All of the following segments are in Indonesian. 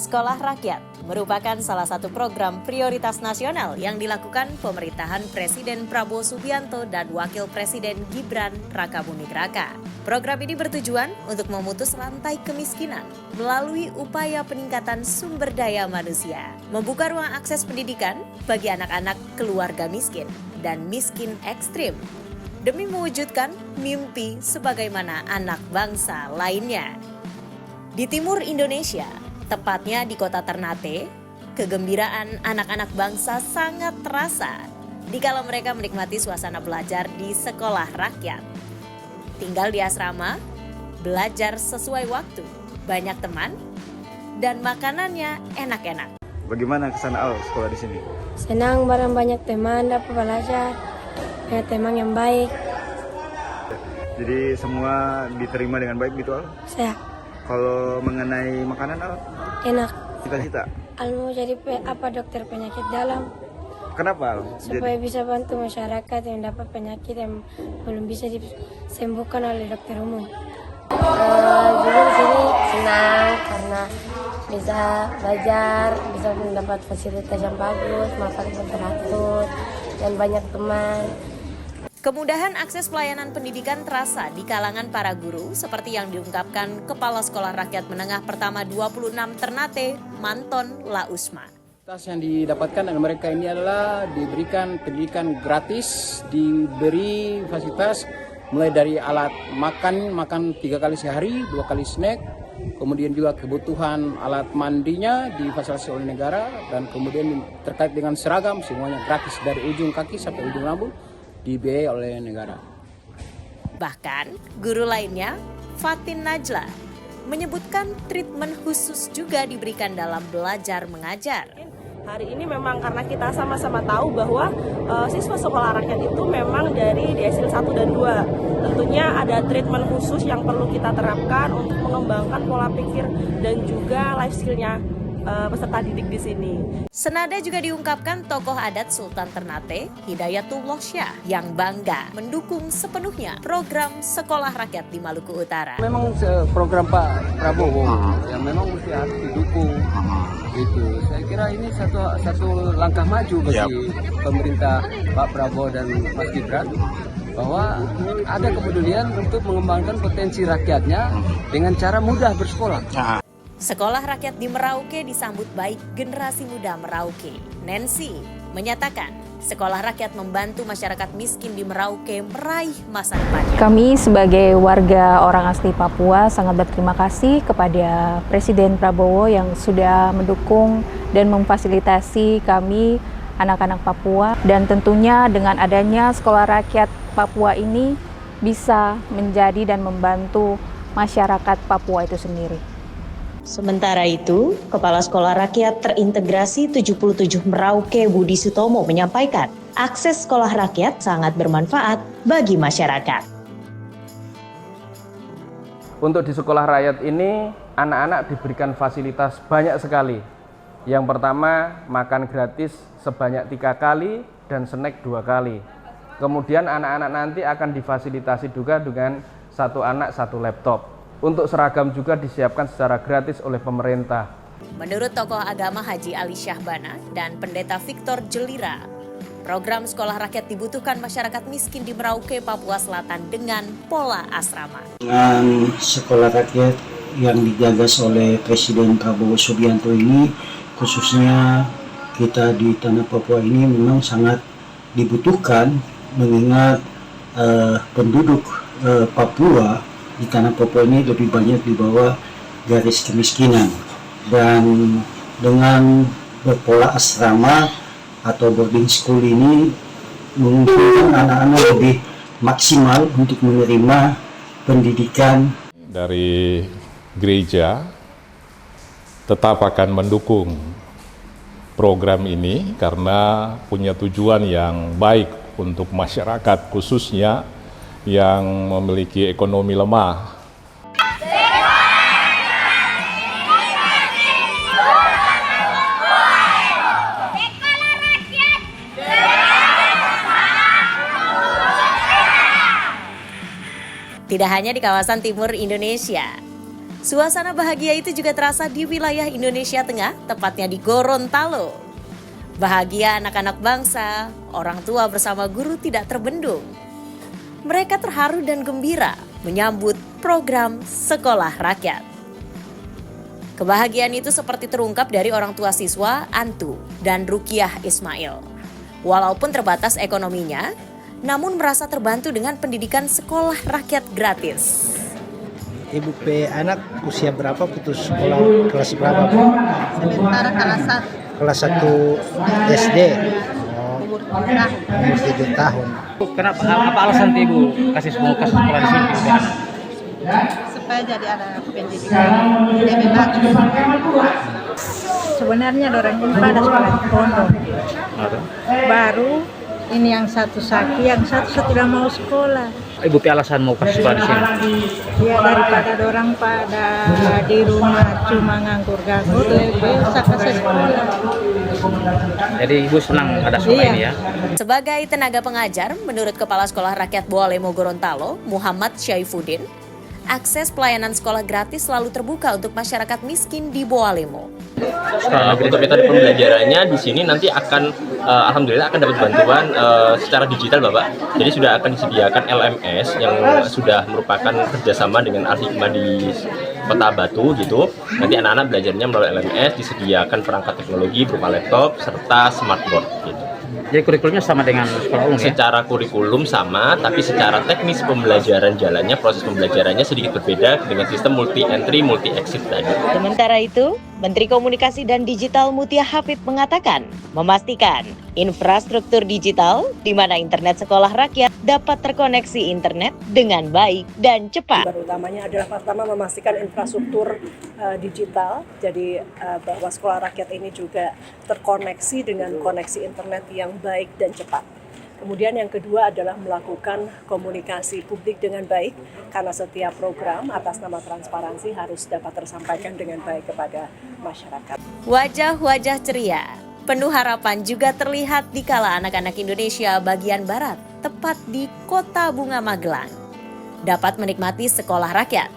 Sekolah Rakyat merupakan salah satu program prioritas nasional yang dilakukan pemerintahan Presiden Prabowo Subianto dan Wakil Presiden Gibran Rakabuming Raka. Program ini bertujuan untuk memutus rantai kemiskinan melalui upaya peningkatan sumber daya manusia, membuka ruang akses pendidikan bagi anak-anak keluarga miskin dan miskin ekstrim, demi mewujudkan mimpi sebagaimana anak bangsa lainnya. Di timur Indonesia, tepatnya di kota Ternate, kegembiraan anak-anak bangsa sangat terasa dikala mereka menikmati suasana belajar di sekolah rakyat. Tinggal di asrama, belajar sesuai waktu, banyak teman, dan makanannya enak-enak. Bagaimana kesan Al sekolah di sini? Senang bareng banyak teman, dapat belajar, banyak teman yang baik. Jadi semua diterima dengan baik gitu Al? Saya Kalau mengenai makanan Al, enak. cita-cita? Al mau jadi dokter penyakit dalam, Kenapa Al? supaya bisa bantu masyarakat yang dapat penyakit yang belum bisa disembuhkan oleh dokter umum. Juga di sini senang karena bisa belajar, bisa mendapat fasilitas yang bagus, makan yang teratur, dan banyak teman. Kemudahan akses pelayanan pendidikan terasa di kalangan para guru seperti yang diungkapkan Kepala Sekolah Rakyat Menengah Pertama 26 Ternate, Manton Lausma. Fasilitas yang didapatkan oleh mereka ini adalah diberikan pendidikan gratis, diberi fasilitas mulai dari alat makan 3 kali sehari, 2 kali snack, kemudian juga kebutuhan alat mandinya difasilitasi oleh negara, dan kemudian terkait dengan seragam semuanya gratis dari ujung kaki sampai ujung rambut dibiayai oleh negara. Bahkan guru lainnya, Fatin Najla, menyebutkan treatment khusus juga diberikan dalam belajar mengajar. Hari ini memang karena kita sama-sama tahu bahwa siswa sekolah rakyat itu memang dari desil 1 dan 2. Tentunya ada treatment khusus yang perlu kita terapkan untuk mengembangkan pola pikir dan juga life skill-nya peserta didik di sini. Senada juga diungkapkan tokoh adat Sultan Ternate, Hidayatullah Syah, yang bangga mendukung sepenuhnya program sekolah rakyat di Maluku Utara. Memang program Pak Prabowo yang memang mesti harus didukung. Itu saya kira ini satu langkah maju bagi pemerintah Pak Prabowo dan Mas Gibran, bahwa ada kepedulian untuk mengembangkan potensi rakyatnya dengan cara mudah bersekolah. Sekolah rakyat di Merauke disambut baik generasi muda Merauke. Nancy menyatakan sekolah rakyat membantu masyarakat miskin di Merauke meraih masa depan. Kami sebagai warga orang asli Papua sangat berterima kasih kepada Presiden Prabowo yang sudah mendukung dan memfasilitasi kami anak-anak Papua, dan tentunya dengan adanya sekolah rakyat Papua ini bisa menjadi dan membantu masyarakat Papua itu sendiri. Sementara itu, Kepala Sekolah Rakyat Terintegrasi 77 Merauke Budi Sutomo menyampaikan, akses sekolah rakyat sangat bermanfaat bagi masyarakat. Untuk di sekolah rakyat ini, anak-anak diberikan fasilitas banyak sekali. Yang pertama, makan gratis sebanyak 3 kali dan snack 2 kali. Kemudian anak-anak nanti akan difasilitasi juga dengan 1 anak 1 laptop. Untuk seragam juga disiapkan secara gratis oleh pemerintah. Menurut tokoh agama Haji Ali Syahbana dan Pendeta Victor Jelira, program sekolah rakyat dibutuhkan masyarakat miskin di Merauke, Papua Selatan dengan pola asrama. Dengan sekolah rakyat yang digagas oleh Presiden Prabowo Subianto ini, khususnya kita di tanah Papua ini memang sangat dibutuhkan, mengingat penduduk Papua di tanah Papua ini lebih banyak di bawah garis kemiskinan, dan dengan berpola asrama atau boarding school ini memungkinkan anak-anak lebih maksimal untuk menerima pendidikan. Dari gereja tetap akan mendukung program ini karena punya tujuan yang baik untuk masyarakat, khususnya yang memiliki ekonomi lemah. Tidak hanya di kawasan timur Indonesia, Suasana bahagia itu juga terasa di wilayah Indonesia Tengah, tepatnya di Gorontalo. Bahagia anak-anak bangsa, orang tua bersama guru tidak terbendung. Mereka terharu dan gembira menyambut program Sekolah Rakyat. Kebahagiaan itu seperti terungkap dari orang tua siswa Antu dan Rukiah Ismail. Walaupun terbatas ekonominya, namun merasa terbantu dengan pendidikan sekolah rakyat gratis. Ibu anak usia berapa putus sekolah, kelas berapa? Sementara Kelas 1 SD. umur 7 tahun. Kenapa? Apa alasan Ibu kasih sekolah di sini? supaya jadi anak pendidikan lebih bagus. Sebenarnya orang ini pada sekolah di pondok. Baru ini yang satu sakit, yang satu tidak mau sekolah. Ibu alasan mau kasih sekolah di sini? Ya daripada orang pada di rumah cuma nganggur-nganggur, lebih usah kasih sekolah. Jadi Ibu senang ada sekolah ini ya? Sebagai tenaga pengajar, menurut Kepala Sekolah Rakyat Boalemo Gorontalo, Muhammad Syaifuddin, akses pelayanan sekolah gratis selalu terbuka untuk masyarakat miskin di Boalemo. Untuk metode pembelajarannya di sini nanti akan, alhamdulillah akan dapat bantuan secara digital Bapak. Jadi sudah akan disediakan LMS yang sudah merupakan kerjasama dengan Al-Hikmah di Kota Batu gitu. Nanti anak-anak belajarnya melalui LMS, disediakan perangkat teknologi berupa laptop serta smartboard gitu. Jadi kurikulumnya sama dengan sekolah umum ya? Secara kurikulum sama, tapi secara teknis pembelajaran jalannya, proses pembelajarannya sedikit berbeda dengan sistem multi entry, multi exit tadi. Sementara itu, Menteri Komunikasi dan Digital Mutia Hafid mengatakan, memastikan infrastruktur digital di mana internet sekolah rakyat dapat terkoneksi internet dengan baik dan cepat. Utamanya adalah pertama memastikan infrastruktur digital, jadi bahwa sekolah rakyat ini juga terkoneksi dengan koneksi internet yang baik dan cepat. Kemudian yang kedua adalah melakukan komunikasi publik dengan baik, karena setiap program atas nama transparansi harus dapat tersampaikan dengan baik kepada masyarakat. Wajah-wajah ceria, penuh harapan juga terlihat di kala anak-anak Indonesia bagian barat, tepat di Kota Bunga Magelang, dapat menikmati sekolah rakyat.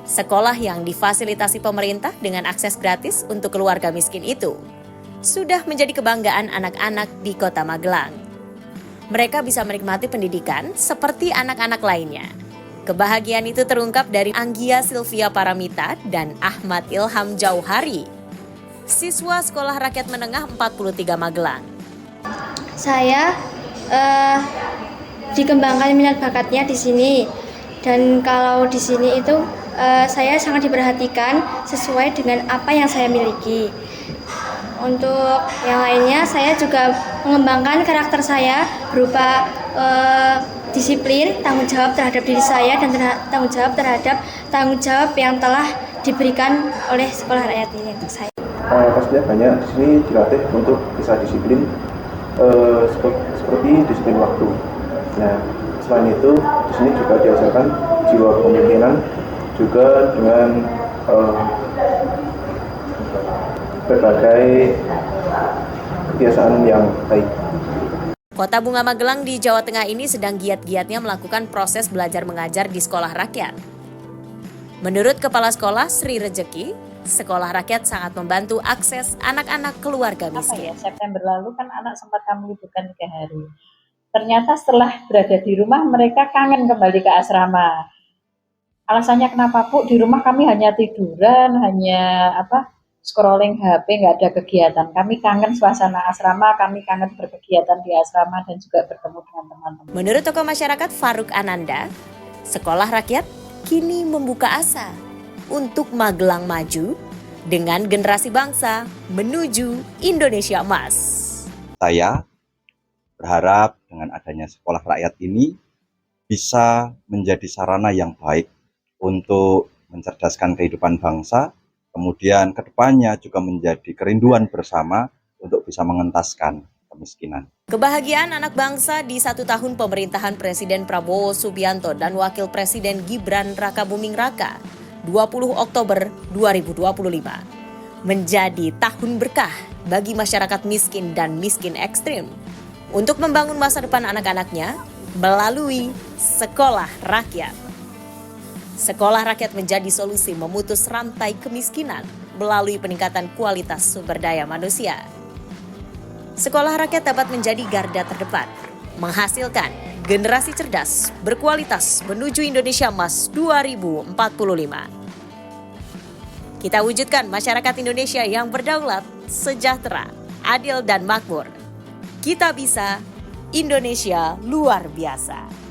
Sekolah yang difasilitasi pemerintah dengan akses gratis untuk keluarga miskin itu sudah menjadi kebanggaan anak-anak di Kota Magelang. Mereka bisa menikmati pendidikan seperti anak-anak lainnya. Kebahagiaan itu terungkap dari Anggia Sylvia Paramita dan Ahmad Ilham Jauhari, siswa Sekolah Rakyat Menengah 43 Magelang. Saya dikembangkan minat bakatnya di sini, dan kalau di sini itu saya sangat diperhatikan sesuai dengan apa yang saya miliki. Untuk yang lainnya, saya juga mengembangkan karakter saya berupa disiplin, tanggung jawab terhadap diri saya, dan tanggung jawab terhadap tanggung jawab yang telah diberikan oleh sekolah rakyat ini untuk saya. Pastinya banyak di sini dilatih untuk bisa disiplin, seperti disiplin waktu. Nah, selain itu di sini juga diajarkan jiwa kepemimpinan juga dengan berbagai kebiasaan yang baik. Kota Bunga Magelang di Jawa Tengah ini sedang giat-giatnya melakukan proses belajar mengajar di sekolah rakyat. Menurut Kepala Sekolah Sri Rejeki, sekolah rakyat sangat membantu akses anak-anak keluarga miskin. September lalu kan anak sempat kami liburkan 3 hari. Ternyata setelah berada di rumah mereka kangen kembali ke asrama. Alasannya kenapa Bu? Di rumah kami hanya tiduran, hanya scrolling HP, nggak ada kegiatan. Kami kangen suasana asrama, kami kangen berkegiatan di asrama dan juga bertemu dengan teman-teman. Menurut tokoh masyarakat Faruk Ananda, sekolah rakyat kini membuka asa untuk Magelang maju dengan generasi bangsa menuju Indonesia Emas. Saya berharap dengan adanya sekolah rakyat ini bisa menjadi sarana yang baik untuk mencerdaskan kehidupan bangsa, kemudian kedepannya juga menjadi kerinduan bersama untuk bisa mengentaskan kemiskinan. Kebahagiaan anak bangsa di 1 tahun pemerintahan Presiden Prabowo Subianto dan Wakil Presiden Gibran Rakabuming Raka 20 Oktober 2025 menjadi tahun berkah bagi masyarakat miskin dan miskin ekstrim untuk membangun masa depan anak-anaknya melalui sekolah rakyat. Sekolah rakyat menjadi solusi memutus rantai kemiskinan melalui peningkatan kualitas sumber daya manusia. Sekolah rakyat dapat menjadi garda terdepan, menghasilkan generasi cerdas, berkualitas menuju Indonesia Emas 2045. Kita wujudkan masyarakat Indonesia yang berdaulat, sejahtera, adil dan makmur. Kita bisa, Indonesia luar biasa.